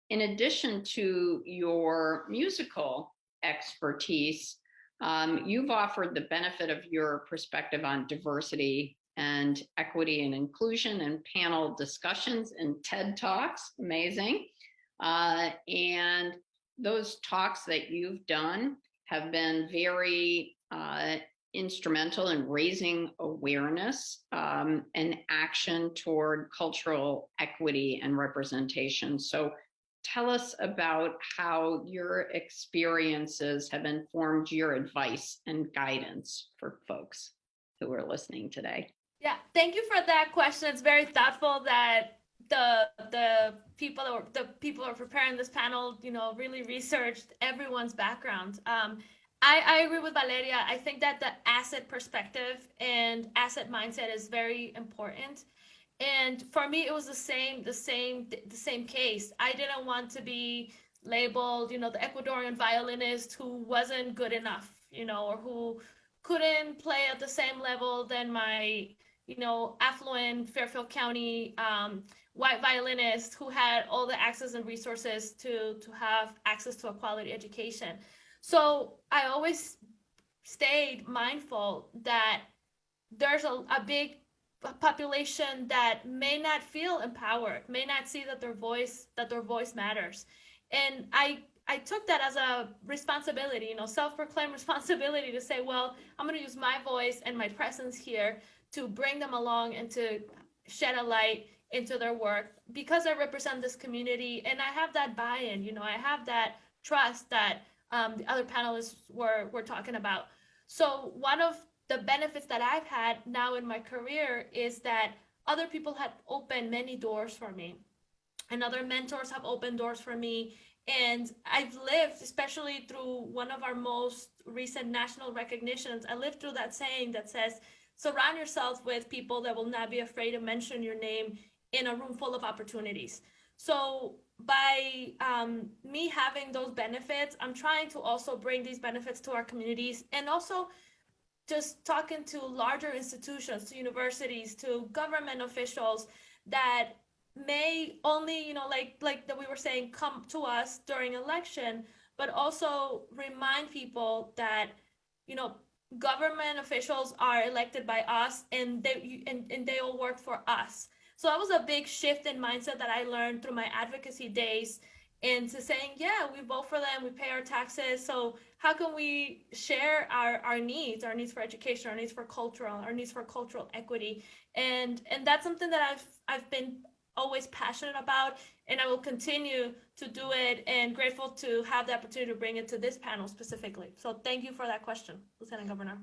in addition to your musical expertise, you've offered the benefit of your perspective on diversity and equity and inclusion and panel discussions and TED Talks. Amazing. And those talks that you've done have been very instrumental in raising awareness and action toward cultural equity and representation. So tell us about how your experiences have informed your advice and guidance for folks who are listening today. Yeah, thank you for that question. It's very thoughtful that the people who are preparing this panel, really researched everyone's background. I agree with Valeria. I think that the asset perspective and asset mindset is very important. And for me, it was the same case. I didn't want to be labeled, the Ecuadorian violinist who wasn't good enough, or who couldn't play at the same level than my, affluent Fairfield County white violinist who had all the access and resources to have access to a quality education. So I always stayed mindful that there's a big population that may not feel empowered, may not see that their voice matters. And I took that as a responsibility, self-proclaimed responsibility to say, well, I'm going to use my voice and my presence here to bring them along and to shed a light into their work because I represent this community and I have that buy-in, I have that trust that the other panelists were talking about. So one of the benefits that I've had now in my career is that other people have opened many doors for me, and other mentors have opened doors for me. And I've lived, especially through one of our most recent national recognitions, I lived through that saying that says, surround yourself with people that will not be afraid to mention your name in a room full of opportunities. So by me having those benefits, I'm trying to also bring these benefits to our communities, and also just talking to larger institutions, to universities, to government officials that may only, like that we were saying, come to us during election, but also remind people that, government officials are elected by us and they all work for us. So that was a big shift in mindset that I learned through my advocacy days, into saying, yeah, we vote for them, we pay our taxes. So how can we share our needs for education, our needs for cultural equity? And that's something that I've been always passionate about, and I will continue to do it, and grateful to have the opportunity to bring it to this panel specifically. So thank you for that question, Lieutenant Governor.